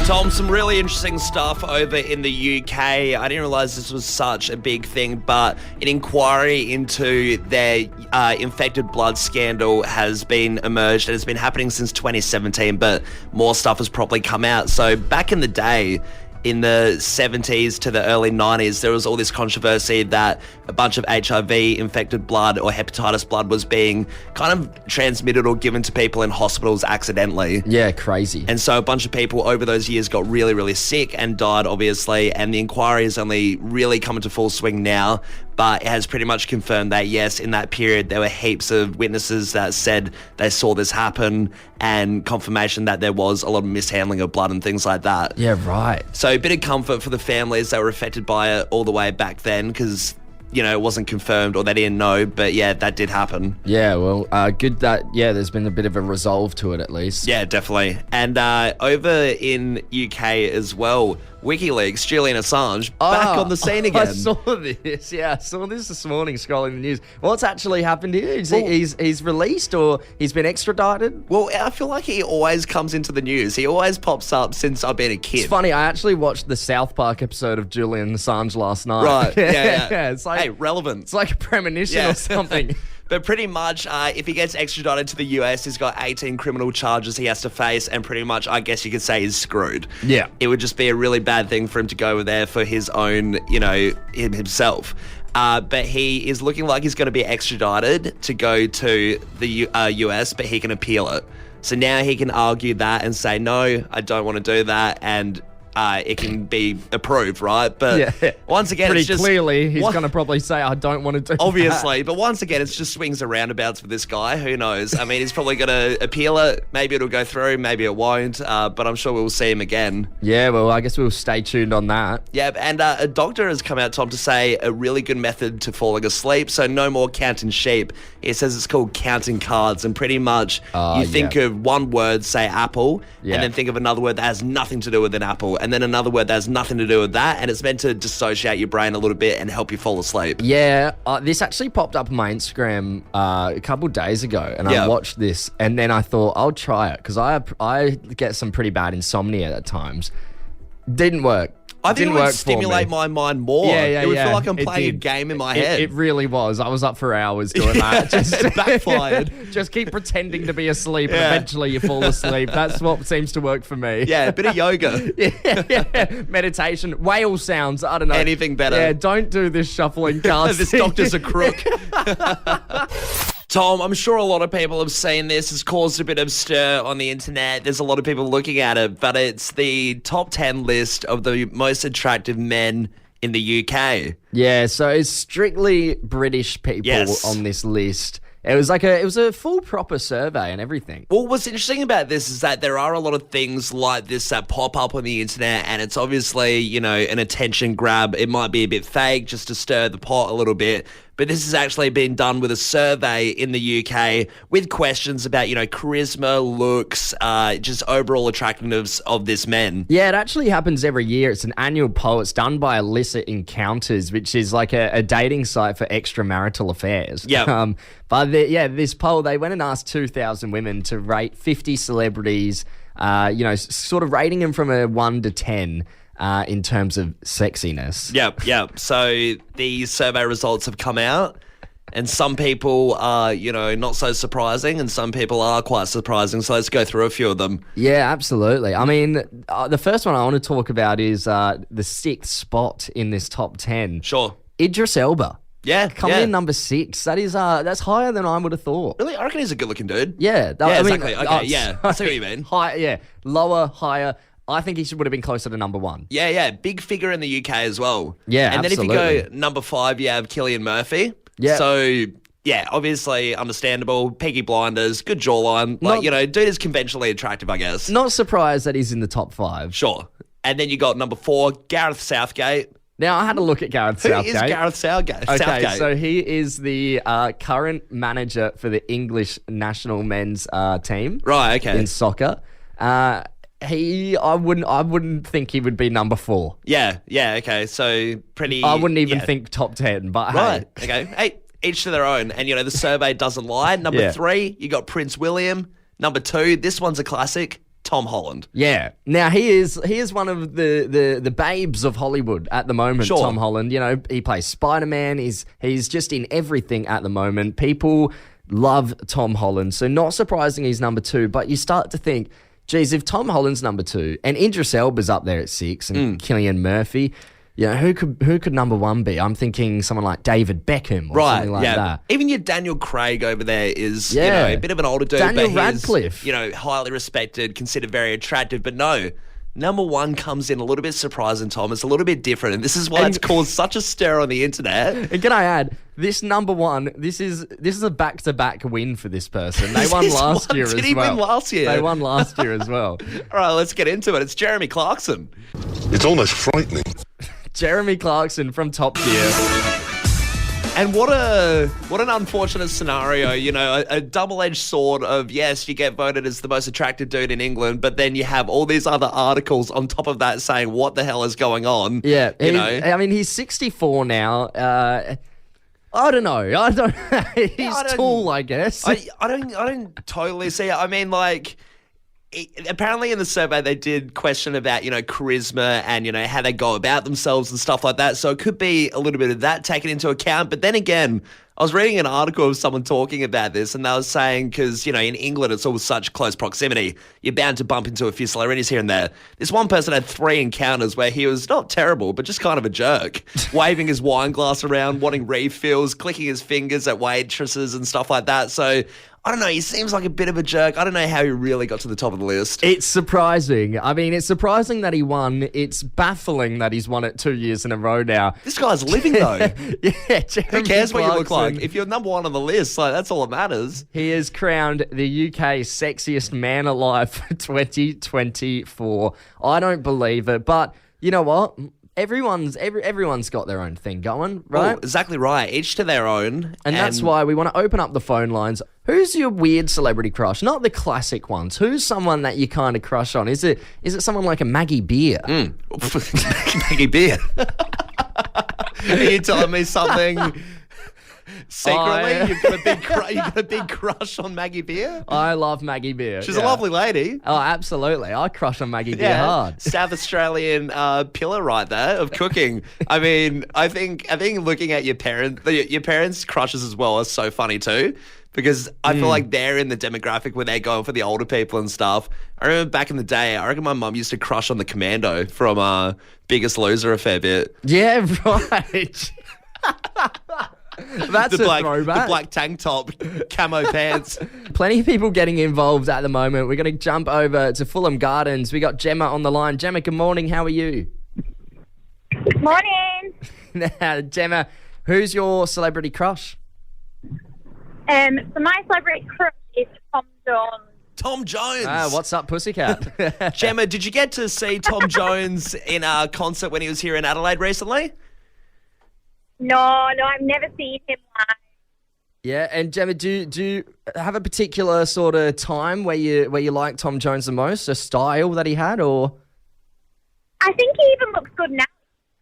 Tom, some really interesting stuff over in the UK. I didn't realise this was such a big thing, but an inquiry into their infected blood scandal has been emerged, and it's been happening since 2017, but more stuff has probably come out. So back in the day, in the 70s to the early 90s, there was all this controversy that a bunch of HIV-infected blood or hepatitis blood was being kind of transmitted or given to people in hospitals accidentally. Yeah, crazy. And so a bunch of people over those years got really, really sick and died, obviously, and the inquiry is only really coming to full swing now, but it has pretty much confirmed that, yes, in that period, there were heaps of witnesses that said they saw this happen, and confirmation that there was a lot of mishandling of blood and things like that. Yeah, right. So a bit of comfort for the families that were affected by it all the way back then, because, you know, it wasn't confirmed or they didn't know, but yeah, that did happen. Yeah, well, good that, there's been a bit of a resolve to it at least. Yeah, definitely. And over in UK as well, WikiLeaks, Julian Assange, back on the scene again. I saw this. Yeah, I saw this morning scrolling the news. What's actually happened here? He's released or he's been extradited? Well, I feel like he always comes into the news. He always pops up since I've been a kid. It's funny, I actually watched the South Park episode of Julian Assange last night. Right, yeah. Yeah, it's like, hey, relevant. It's like a premonition or something. But pretty much, if he gets extradited to the US, he's got 18 criminal charges he has to face, and pretty much, I guess you could say, he's screwed. Yeah. It would just be a really bad thing for him to go over there for his own, himself. But he is looking like he's going to be extradited to go to the US, but he can appeal it. So now he can argue that and say, no, I don't want to do that, and it can be approved, right? But once again, pretty it's just clearly he's going to probably say, I don't want to do obviously, that. But once again, it's just swings and roundabouts for this guy. Who knows? I mean, he's probably going to appeal it. Maybe it'll go through, maybe it won't, but I'm sure we'll see him again. Yeah, well, I guess we'll stay tuned on that. Yeah, and a doctor has come out, Tom, to say a really good method to falling asleep, so no more counting sheep. He says it's called counting cards, and pretty much you think of one word, say apple, and then think of another word that has nothing to do with an apple, and then another word that has nothing to do with that, and it's meant to dissociate your brain a little bit and help you fall asleep. Yeah, this actually popped up on my Instagram a couple days ago, and I watched this, and then I thought, I'll try it, because I get some pretty bad insomnia at times. Didn't work. I think it would stimulate my mind more. It would feel like I'm playing a game in my head. It really was. I was up for hours doing that. It backfired. Just keep pretending to be asleep and eventually you fall asleep. That's what seems to work for me. Yeah, a bit of yoga. Meditation. Whale sounds. I don't know. Anything better. Yeah, don't do this shuffling cards. This doctor's a crook. Tom, I'm sure a lot of people have seen this. It's caused a bit of stir on the internet. There's a lot of people looking at it, but it's the top 10 list of the most attractive men in the UK. Yeah, so it's strictly British people on this list. It was a full proper survey and everything. Well, what's interesting about this is that there are a lot of things like this that pop up on the internet, and it's obviously, an attention grab. It might be a bit fake just to stir the pot a little bit. But this has actually been done with a survey in the UK with questions about, charisma, looks, just overall attractiveness of this men. Yeah, it actually happens every year. It's an annual poll. It's done by Illicit Encounters, which is like a dating site for extramarital affairs. Yeah. But this poll, they went and asked 2,000 women to rate 50 celebrities, sort of rating them from a 1 to 10. In terms of sexiness. Yep. So the survey results have come out, and some people are, not so surprising, and some people are quite surprising. So let's go through a few of them. Yeah, absolutely. I mean, the first one I want to talk about is the 6th spot in this top 10. Sure. Idris Elba. Yeah, coming in number 6. That is that's higher than I would have thought. Really, I reckon he's a good-looking dude. Yeah, exactly. Okay, I see what you mean. High, lower, higher. I think he would have been closer to number 1. Yeah. Big figure in the UK as well. Yeah, and absolutely. then if you go number 5, you have Cillian Murphy. Yeah. So, obviously understandable. Peaky Blinders, good jawline. Dude is conventionally attractive, I guess. Not surprised that he's in the top 5. Sure. And then you got number 4, Gareth Southgate. Now, I had a look at Gareth Southgate. Who is Gareth Southgate? Okay, so he is the current manager for the English national men's team. Right, okay. In soccer. I wouldn't think he would be number 4. Yeah, okay. So pretty. I wouldn't even think top 10, but right. Okay. Hey, each to their own. And the survey doesn't lie. Number 3, you got Prince William. Number 2, this one's a classic, Tom Holland. Yeah. Now he is one of the babes of Hollywood at the moment. Sure. Tom Holland. You know, he plays Spider-Man. He's just in everything at the moment. People love Tom Holland, so not surprising he's number 2. But you start to think, geez, if Tom Holland's number 2 and Idris Elba's up there at 6 and Cillian Murphy, you know, who could number 1 be? I'm thinking someone like David Beckham or something like that. Even your Daniel Craig over there is, you know, a bit of an older dude. Daniel but Radcliffe. He's, you know, highly respected, considered very attractive. But no, number 1 comes in a little bit surprising, Tom. It's a little bit different. And this is why it's caused such a stir on the internet. And can I add, this number 1, this is a back-to-back win for this person. They won last year as well. Did he win last year? They won last year as well. All right, let's get into it. It's Jeremy Clarkson. It's almost frightening. Jeremy Clarkson from Top Gear. And what an unfortunate scenario, you know, a double-edged sword of, yes, you get voted as the most attractive dude in England, but then you have all these other articles on top of that saying what the hell is going on. Yeah, you know? I mean, he's 64 now. I don't know. He's tall, I guess. I don't totally see it. I mean, like, apparently in the survey they did question about, you know, charisma and, you know, how they go about themselves and stuff like that. So it could be a little bit of that taken into account. But then again, I was reading an article of someone talking about this, and they were saying, because, you know, in England it's all such close proximity, you're bound to bump into a few celebrities here and there. This one person had 3 encounters where he was not terrible, but just kind of a jerk, waving his wine glass around, wanting refills, clicking his fingers at waitresses and stuff like that. So I don't know, he seems like a bit of a jerk. I don't know how he really got to the top of the list. It's surprising. I mean, it's surprising that he won. It's baffling that he's won it 2 years in a row now. This guy's living, though. Yeah, who cares what you look like? If you're number 1 on the list, like, that's all that matters. He is crowned the UK's sexiest man alive for 2024. I don't believe it, but you know what? Everyone's got their own thing going, right? Oh, exactly right. Each to their own. And that's why we want to open up the phone lines. Who's your weird celebrity crush? Not the classic ones. Who's someone that you kind of crush on? Is it someone like a Maggie Beer? Maggie Beer. Are you telling me something secretly? You've got a big crush on Maggie Beer? I love Maggie Beer. She's a lovely lady. Oh, absolutely. I crush on Maggie Beer hard. South Australian pillar right there of cooking. I mean, I think looking at your parents' crushes as well are so funny too. Because I feel like they're in the demographic where they're going for the older people and stuff. I remember back in the day, I reckon my mum used to crush on the Commando from Biggest Loser a fair bit. Yeah, right. That's a throwback. The black tank top, camo pants. Plenty of people getting involved at the moment. We're going to jump over to Fulham Gardens. We got Gemma on the line. Gemma, good morning. How are you? Good morning. Now, Gemma, who's your celebrity crush? So my celebrity crush is Tom Jones. Tom Jones. What's up, pussycat? Gemma, did you get to see Tom Jones in a concert when he was here in Adelaide recently? No, I've never seen him live. Yeah, and Gemma, do you have a particular sort of time where you like Tom Jones the most, a style that he had, or? I think he even looks good now.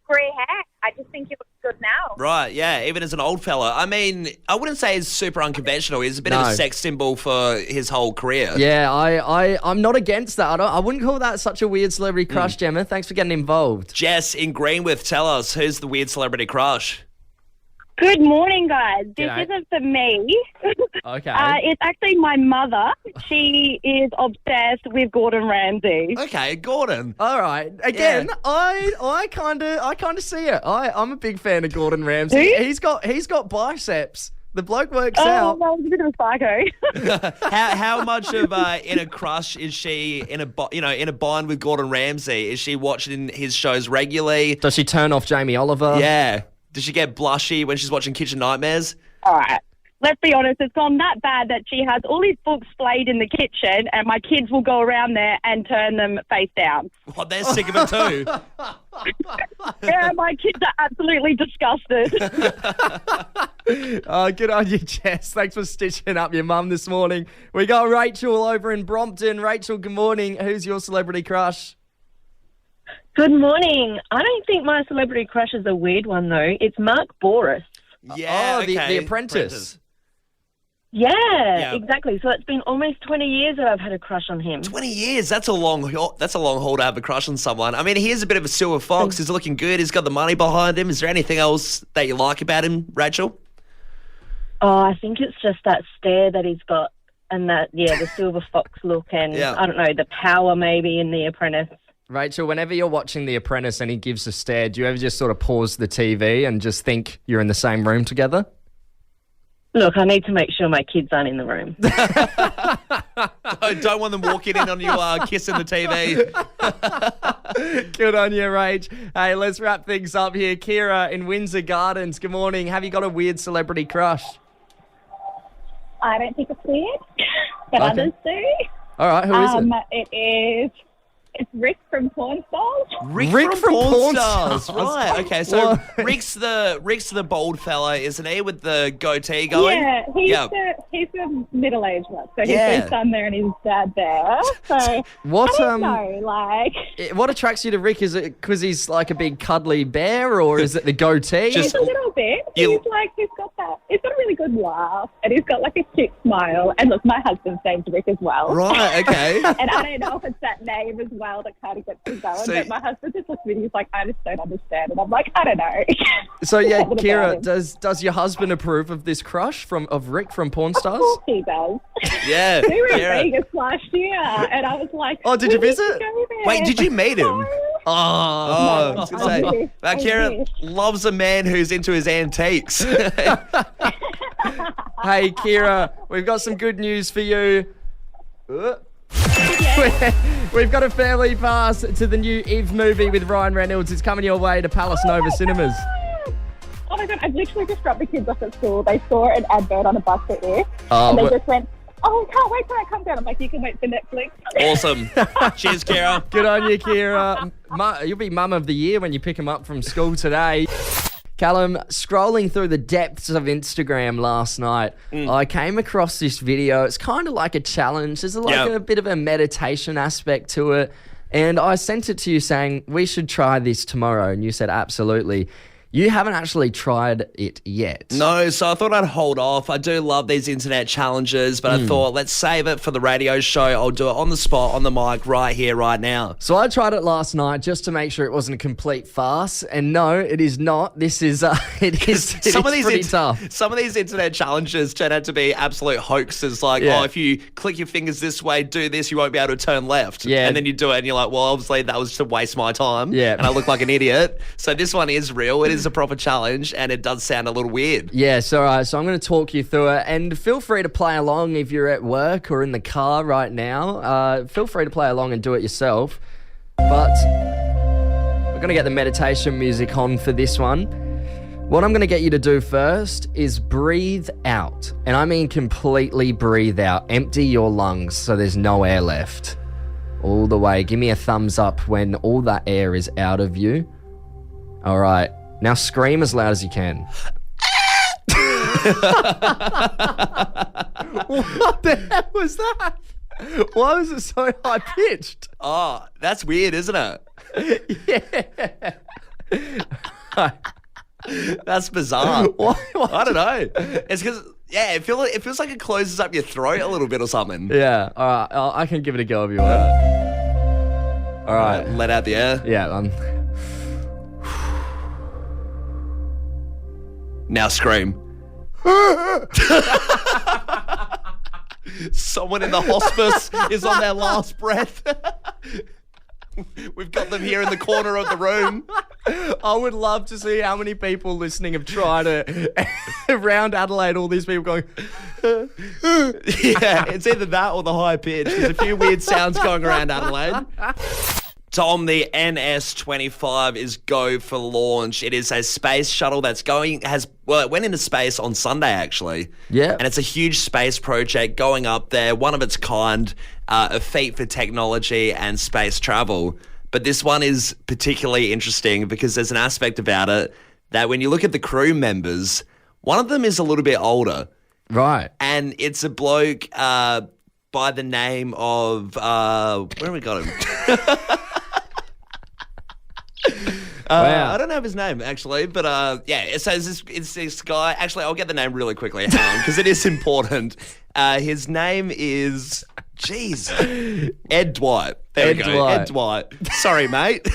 Grey hair. I just think he looks good now. Right, yeah, even as an old fella. I mean, I wouldn't say he's super unconventional. He's a bit of a sex symbol for his whole career. Yeah, I'm not against that. I wouldn't call that such a weird celebrity crush, Gemma. Thanks for getting involved. Jess in Greenwith, tell us, who's the weird celebrity crush? Good morning, guys. This G'day. isn't for me. Okay. It's actually my mother. She is obsessed with Gordon Ramsay. Okay, Gordon. All right. Again, Yeah. I kind of see it. I'm a big fan of Gordon Ramsay. Who? He's got biceps. The bloke works Oh, out. well, he's a bit of a psycho. How much of in a crush is she in a bond with Gordon Ramsay? Is she watching his shows regularly? Does she turn off Jamie Oliver? Yeah. Does she get blushy when she's watching Kitchen Nightmares? All right. Let's be honest, it's gone that bad that she has all these books splayed in the kitchen and my kids will go around there and turn them face down. Well, they're sick of it too. Yeah, my kids are absolutely disgusted. Oh, good on you, Jess. Thanks for stitching up your mum this morning. We got Rachel over in Brompton. Rachel, good morning. Who's your celebrity crush? Good morning. I don't think my celebrity crush is a weird one, though. It's Mark Boris. Yeah, The okay. Apprentice. Yeah, exactly. So it's been almost 20 years that I've had a crush on him. 20 years. That's a long haul to have a crush on someone. I mean, he is a bit of a silver fox. He's looking good. He's got the money behind him. Is there anything else that you like about him, Rachel? Oh, I think it's just that stare that he's got and that, the silver fox look and, I don't know, the power maybe in The Apprentice. Rachel, whenever you're watching The Apprentice and he gives a stare, do you ever just sort of pause the TV and just think you're in the same room together? Look, I need to make sure my kids aren't in the room. Don't want them walking in on you kissing the TV. Good on you, Rach. Hey, let's wrap things up here. Kira in Windsor Gardens, good morning. Have you got a weird celebrity crush? I don't think it's weird, but others do. All right, who is it? It's Rick from Porn Stars. Rick from Porn Stars. Stars. Right, okay. So Rick's the bold fella, isn't he, with the goatee going? Yeah, he's the middle-aged one. So he's his son there and his dad there. So what, I don't know, what attracts you to Rick? Is it because he's like a big cuddly bear, or is it the goatee? He's a little bit. He's got a really good laugh, and he's got like a cute smile. And look, my husband's name's Rick as well. Right, okay. And I don't know if it's that name as well that kind of gets me going, but my husband just looks at me and he's like, I just don't understand. And I'm like, I don't know. So Kira, does your husband approve of this crush of Rick from Porn Stars? Of course he does. Yeah. We were in Vegas last year, and I was like, oh, did you visit? Wait, did you meet him? No. I was going to say, Kira loves a man who's into his antiques. Hey, Kira, we've got some good news for you. We've got a family pass to the new Eve movie with Ryan Reynolds. It's coming your way to Palace Nova Cinemas. Oh my God, I've literally just dropped the kids off at school. They saw an advert on a bus at Eve, and they just went, oh, I can't wait till I come down. I'm like, you can wait for Netflix. Awesome. Cheers, Kira. Good on you, Kira. You'll be mum of the year when you pick them up from school today. Callum, scrolling through the depths of Instagram last night, I came across this video. It's kind of like a challenge. There's a bit of a meditation aspect to it. And I sent it to you saying, we should try this tomorrow. And you said, absolutely. You haven't actually tried it yet. No, so I thought I'd hold off. I do love these internet challenges, but I thought, let's save it for the radio show. I'll do it on the spot, on the mic, right here, right now. So I tried it last night just to make sure it wasn't a complete farce. And no, it is not. This is, it is pretty tough. Some of these internet challenges turn out to be absolute hoaxes. Like, if you click your fingers this way, do this, you won't be able to turn left. Yeah. And then you do it and you're like, well, obviously that was to waste my time. Yeah. And I look like an idiot. So this one is real. It is a proper challenge, and it does sound a little weird. Yeah, so I'm going to talk you through it, and feel free to play along if you're at work or in the car right now. Feel free to play along and do it yourself. But we're going to get the meditation music on for this one. What I'm going to get you to do first is breathe out, and I mean completely breathe out. Empty your lungs so there's no air left. All the way. Give me a thumbs up when all that air is out of you. All right. Now scream as loud as you can. What the hell was that? Why was it so high-pitched? Oh, that's weird, isn't Yeah. it? That's bizarre. Why? I don't know. It's because, it feels like it closes up your throat a little bit or something. Yeah. All right. I can give it a go if you want. All right. Let out the air. Yeah. Now scream. Someone in the hospice is on their last breath. We've got them here in the corner of the room. I would love to see how many people listening have tried it. Around Adelaide, all these people going... Yeah, it's either that or the high pitch. There's a few weird sounds going around Adelaide. Tom, the NS-25 is go for launch. It is a space shuttle that's it went into space on Sunday, actually. Yeah. And it's a huge space project going up there, one of its kind, a feat for technology and space travel. But this one is particularly interesting because there's an aspect about it that when you look at the crew members, one of them is a little bit older. Right. And it's a bloke by the name of... where have we got him? Wow. I don't know his name, actually, but so it's this guy. Actually, I'll get the name really quickly, hang on, because it is important. His name is, Ed Dwight. There we go, Ed Dwight. Sorry, mate.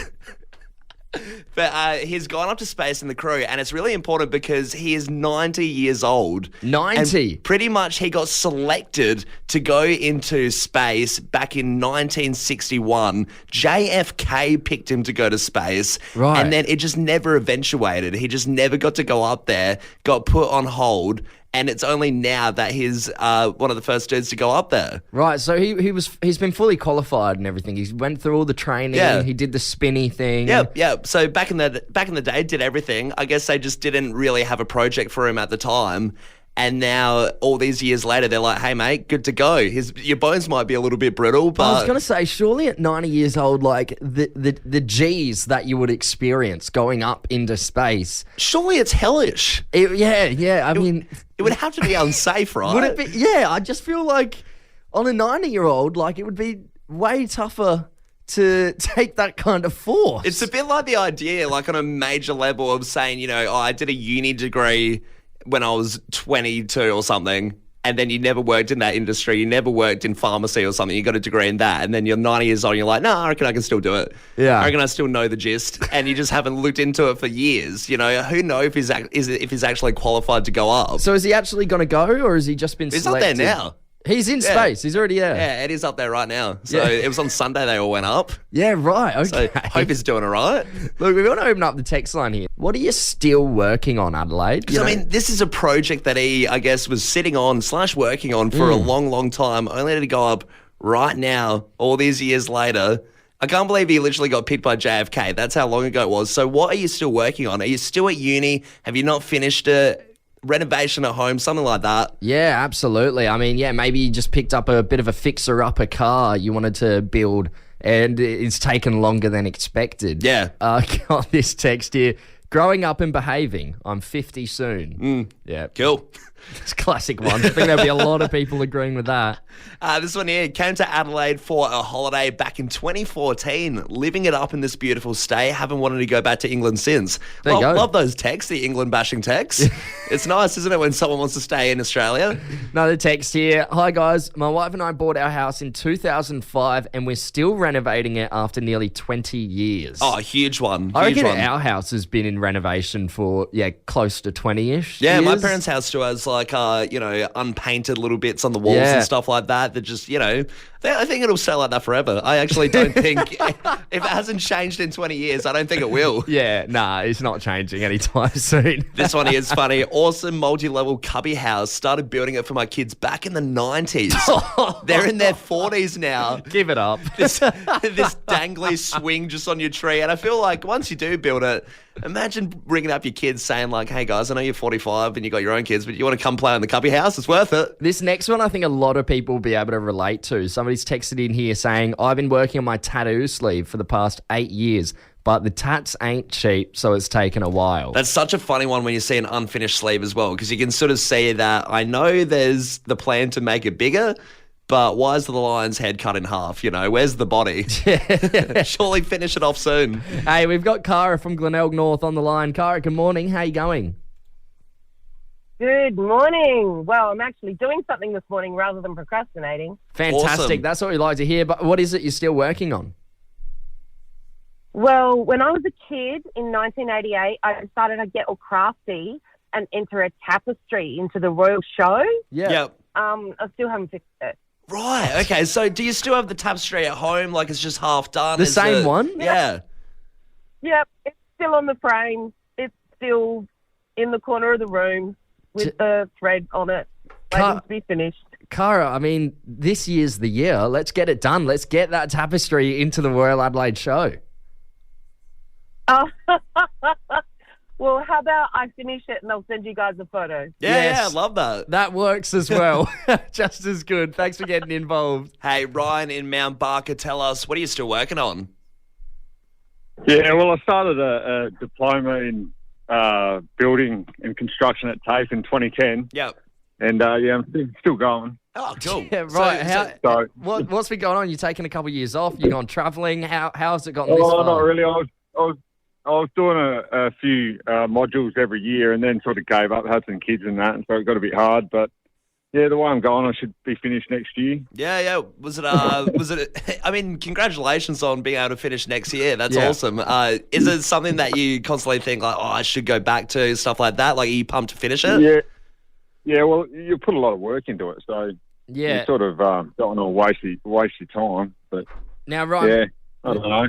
But he's gone up to space in the crew, and it's really important because he is 90 years old. 90? And pretty much he got selected to go into space back in 1961. JFK picked him to go to space. Right. And then it just never eventuated. He just never got to go up there, got put on hold. And it's only now that he's one of the first dudes to go up there. Right, so he's been fully qualified and everything. He went through all the training. Yeah. He did the spinny thing. Yep. So back in the day, did everything. I guess they just didn't really have a project for him at the time. And now, all these years later, they're like, "Hey, mate, good to go. Your bones might be a little bit brittle, but..." I was going to say, surely at 90 years old, like, the G's that you would experience going up into space... Surely it's hellish. I mean... It would have to be unsafe, right? Would it be? Yeah, I just feel like on a 90-year-old, like, it would be way tougher to take that kind of force. It's a bit like the idea, like, on a major level of saying, I did a uni degree when I was 22 or something, and then you never worked in that industry, you never worked in pharmacy or something, you got a degree in that, and then you're 90 years old and you're like, no, I reckon I can still do it. Yeah. I reckon I still know the gist, and you just haven't looked into it for years. Who knows if he's actually qualified to go up. So is he actually going to go, or has he just been selected? He's up there now. He's in space. He's already there. Yeah, Eddie's up there right now. So it was on Sunday they all went up. Yeah, right. Okay. So hope he's doing all right. Look, we want to open up the text line here. What are you still working on, Adelaide? Because, this is a project that he, I guess, was sitting on / working on for a long, long time, only to go up right now, all these years later. I can't believe he literally got picked by JFK. That's how long ago it was. So what are you still working on? Are you still at uni? Have you not finished it? Renovation at home, something like that. Yeah, absolutely. I mean, maybe you just picked up a bit of a fixer-upper car you wanted to build, and it's taken longer than expected. Yeah. Got this text here. Growing up and behaving. I'm 50 soon. Yeah. Cool. It's a classic one. I think there'll be a lot of people agreeing with that. This one here came to Adelaide for a holiday back in 2014, living it up in this beautiful state. Haven't wanted to go back to England since. There you go. Love those texts, the England bashing texts. It's nice, isn't it, when someone wants to stay in Australia? Another text here. Hi, guys. My wife and I bought our house in 2005, and we're still renovating it after nearly 20 years. Oh, a huge one. I Huge reckon one. our house has been in renovation for, close to 20-ish Yeah, years. my parents' house still has unpainted little bits on the walls and stuff like that just, I think it'll stay like that forever. I actually don't think, if it hasn't changed in 20 years, I don't think it will. Yeah, nah, it's not changing anytime soon. This one is funny. Awesome multi-level cubby house. Started building it for my kids back in the 90s. They're in their 40s now. Give it up. This dangly swing just on your tree. And I feel like once you do build it, imagine bringing up your kids saying like, hey guys, I know you're 45 and you got your own kids, but you want to come play in the cubby house? It's worth it. This next one I think a lot of people will be able to relate to. Somebody's texted in here saying, I've been working on my tattoo sleeve for the past 8 years, but the tats ain't cheap, so it's taken a while. That's such a funny one when you see an unfinished sleeve as well, because you can sort of see that I know there's the plan to make it bigger, but why is the lion's head cut in half? Where's the body? Surely finish it off soon. Hey, we've got Cara from Glenelg North on the line. Cara, good morning. How you going? Good morning. Well, I'm actually doing something this morning rather than procrastinating. Fantastic. Awesome. That's what we like to hear. But what is it you're still working on? Well, when I was a kid in 1988, I decided I'd get all crafty and enter a tapestry into the Royal Show. Yeah. Yep. I still haven't fixed it. Right. Okay. So do you still have the tapestry at home? Like it's just half done? The same one? Yeah. Yep, it's still on the frame. It's still in the corner of the room with the thread on it, waiting to be finished. Cara, I mean, this year's the year. Let's get it done. Let's get that tapestry into the Royal Adelaide Show. Well, how about I finish it and I'll send you guys a photo? Yeah, I love that. That works as well. Just as good. Thanks for getting involved. Hey, Ryan in Mount Barker, tell us, what are you still working on? Yeah, well, I started a diploma in building and construction at TAFE in 2010. Yep. And, I'm still going. Oh, cool. Yeah, right. So- what's been going on? You taking a couple of years off? You gone travelling? How's it gotten this Oh, far? not really. I was I was doing a few modules every year, and then sort of gave up, had some kids and that, and so it got a bit hard. But yeah, the way I'm going, I should be finished next year. Yeah. Was it? I mean, congratulations on being able to finish next year. That's awesome. Is it something that you constantly think like, oh, I should go back to, stuff like that? Like, are you pumped to finish it? Yeah. Well, you put a lot of work into it, so you sort of don't want to waste your time. But now, Ryan, I don't know.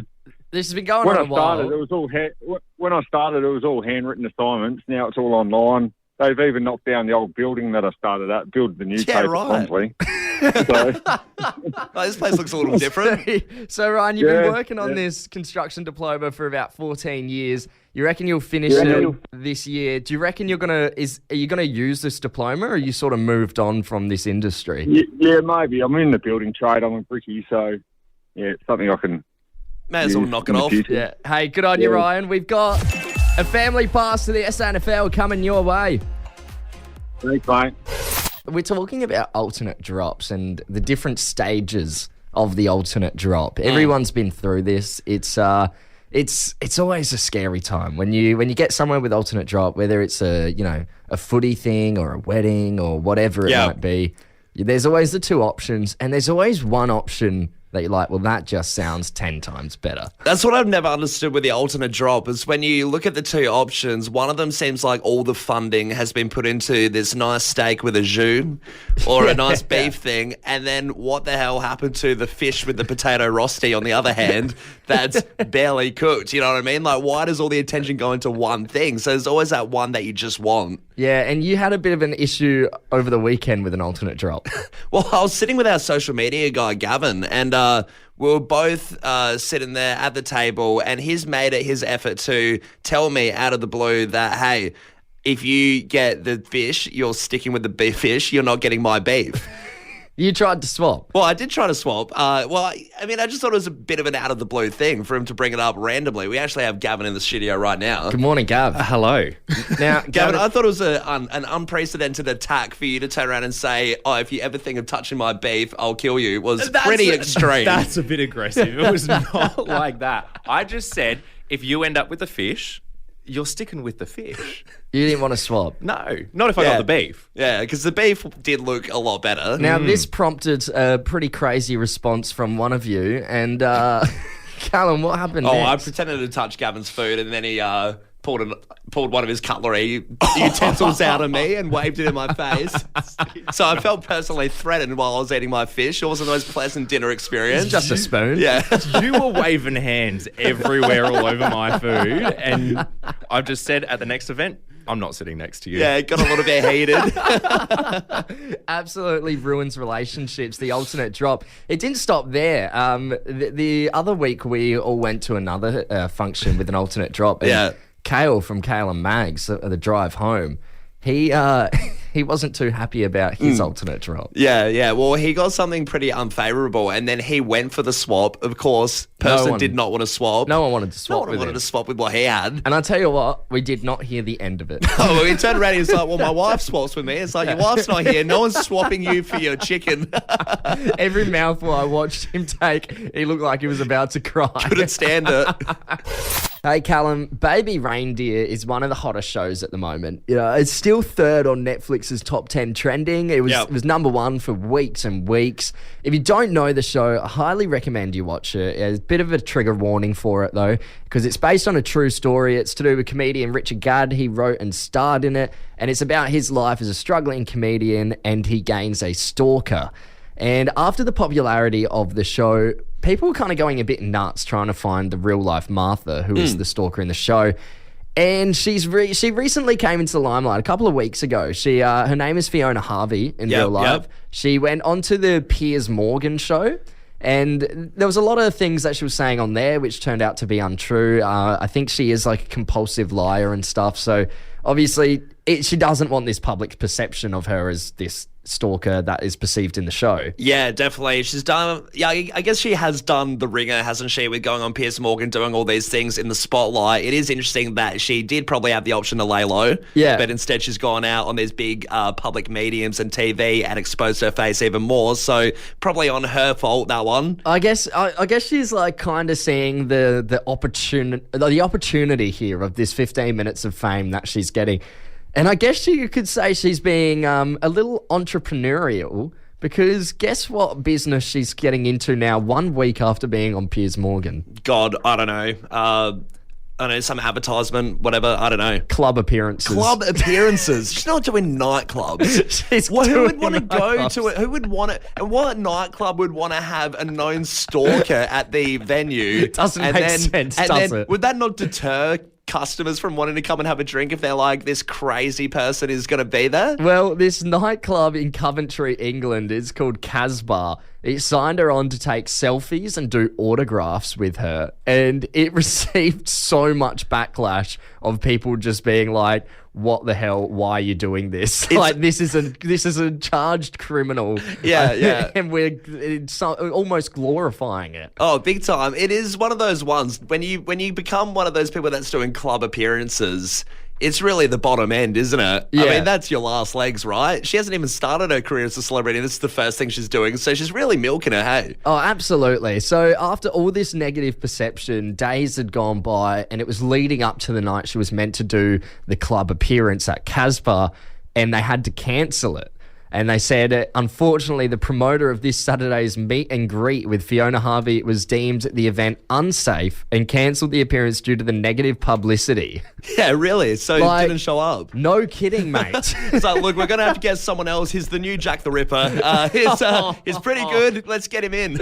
This has been going on a while. When I started, it was all handwritten assignments. Now it's all online. They've even knocked down the old building that I started at, built the newspaper promptly. This place looks a little different. So Ryan, you've been working on this construction diploma for about 14 years. You reckon you'll finish it this year? Do you reckon are you gonna use this diploma, or are you sort of moved on from this industry? Yeah, maybe. I'm in the building trade. I'm a brekkie, so yeah, it's something I can. May as well knock it off. Yeah. Hey, good on you, Ryan. We've got a family pass to the SANFL coming your way. Thanks, mate. We're talking about alternate drops and the different stages of the alternate drop. Everyone's been through this. It's always a scary time when you get somewhere with alternate drop, whether it's a footy thing or a wedding or whatever it might be. There's always the two options, and there's always one option that you're like, well, that just sounds 10 times better. That's what I've never understood with the alternate drop is when you look at the two options, one of them seems like all the funding has been put into this nice steak with a jus or a nice beef thing, and then what the hell happened to the fish with the potato rosti on the other hand that's barely cooked? You know what I mean? Like, why does all the attention go into one thing? So there's always that one that you just want. Yeah, and you had a bit of an issue over the weekend with an alternate drop. Well, I was sitting with our social media guy, Gavin, and we were both sitting there at the table, and he's made it his effort to tell me out of the blue that, hey, if you get the fish, you're sticking with the beef fish, you're not getting my beef. You tried to swap. Well, I did try to swap. I just thought it was a bit of an out-of-the-blue thing for him to bring it up randomly. We actually have Gavin in the studio right now. Good morning, Gav. Hello. Now, Gavin, I thought it was an unprecedented attack for you to turn around and say, oh, if you ever think of touching my beef, I'll kill you. It was pretty extreme. That's a bit aggressive. It was not like that. I just said, if you end up with the fish, you're sticking with the fish. You didn't want to swap? No, not if I got the beef. Yeah, because the beef did look a lot better. Now, this prompted a pretty crazy response from one of you. And, Callum, what happened next? I pretended to touch Gavin's food, and then he pulled one of his cutlery utensils out of me and waved it in my face. So I felt personally threatened while I was eating my fish. It wasn't the most pleasant dinner experience. It's just a spoon. Yeah. You were waving hands everywhere all over my food, and I've just said at the next event, I'm not sitting next to you. Yeah, it got a little bit heated. Absolutely ruins relationships, the alternate drop. It didn't stop there. The other week, we all went to another function with an alternate drop. And Kale from Kale and Mags, the drive home, he wasn't too happy about his alternate drop. Yeah. Well, he got something pretty unfavourable, and then he went for the swap. Of course, person did not want to swap. No one wanted to swap. No one wanted to swap with what he had. And I tell you what, we did not hear the end of it. Oh, well, he turned around and he's like, well, my wife swaps with me. It's like, your wife's not here. No one's swapping you for your chicken. Every mouthful I watched him take, he looked like he was about to cry. Couldn't stand it. Hey, Callum, Baby Reindeer is one of the hottest shows at the moment. You know, it's still third on Netflix's top 10 trending. It was number one for weeks and weeks. If you don't know the show, I highly recommend you watch it. There's a bit of a trigger warning for it, though, because it's based on a true story. It's to do with comedian Richard Gadd. He wrote and starred in it, and it's about his life as a struggling comedian, and he gains a stalker. And after the popularity of the show, people were kind of going a bit nuts trying to find the real-life Martha, who is the stalker in the show. And she recently came into the limelight a couple of weeks ago. Her name is Fiona Harvey in real life. She went onto the Piers Morgan show, and there was a lot of things that she was saying on there which turned out to be untrue. I think she is like a compulsive liar and stuff. So obviously she doesn't want this public perception of her as this stalker that is perceived in the show. Yeah, definitely. She's done, I guess she has done the ringer, hasn't she, with going on Piers Morgan, doing all these things in the spotlight. It is interesting that she did probably have the option to lay low, but instead she's gone out on these big public mediums and TV and exposed her face even more. So probably on her fault, that one. I guess she's like kind of seeing the opportunity here of this 15 minutes of fame that she's getting. And I guess you could say she's being a little entrepreneurial, because guess what business she's getting into now 1 week after being on Piers Morgan? God, I don't know. I don't know, some advertisement, whatever, I don't know. Club appearances. She's not doing nightclubs. Who would want to go to it? Who would want it? And what nightclub would want to have a known stalker at the venue? It doesn't make sense, does it? Would that not deter customers from wanting to come and have a drink if they're like, this crazy person is going to be there? Well, this nightclub in Coventry, England is called Casbah. It signed her on to take selfies and do autographs with her, and it received so much backlash of people just being like, what the hell, why are you doing this? This is a charged criminal. Yeah. And we're almost glorifying it. Oh, big time. It is one of those ones, when you become one of those people that's doing club appearances, it's really the bottom end, isn't it? Yeah. I mean, that's your last legs, right? She hasn't even started her career as a celebrity. This is the first thing she's doing. So she's really milking her, hey? Oh, absolutely. So after all this negative perception, days had gone by, and it was leading up to the night she was meant to do the club appearance at Casbah, and they had to cancel it. And they said, unfortunately, the promoter of this Saturday's meet and greet with Fiona Harvey was deemed the event unsafe and cancelled the appearance due to the negative publicity. Yeah, really? So he didn't show up? No kidding, mate. It's like, look, we're going to have to get someone else. He's the new Jack the Ripper. He's pretty good. Let's get him in.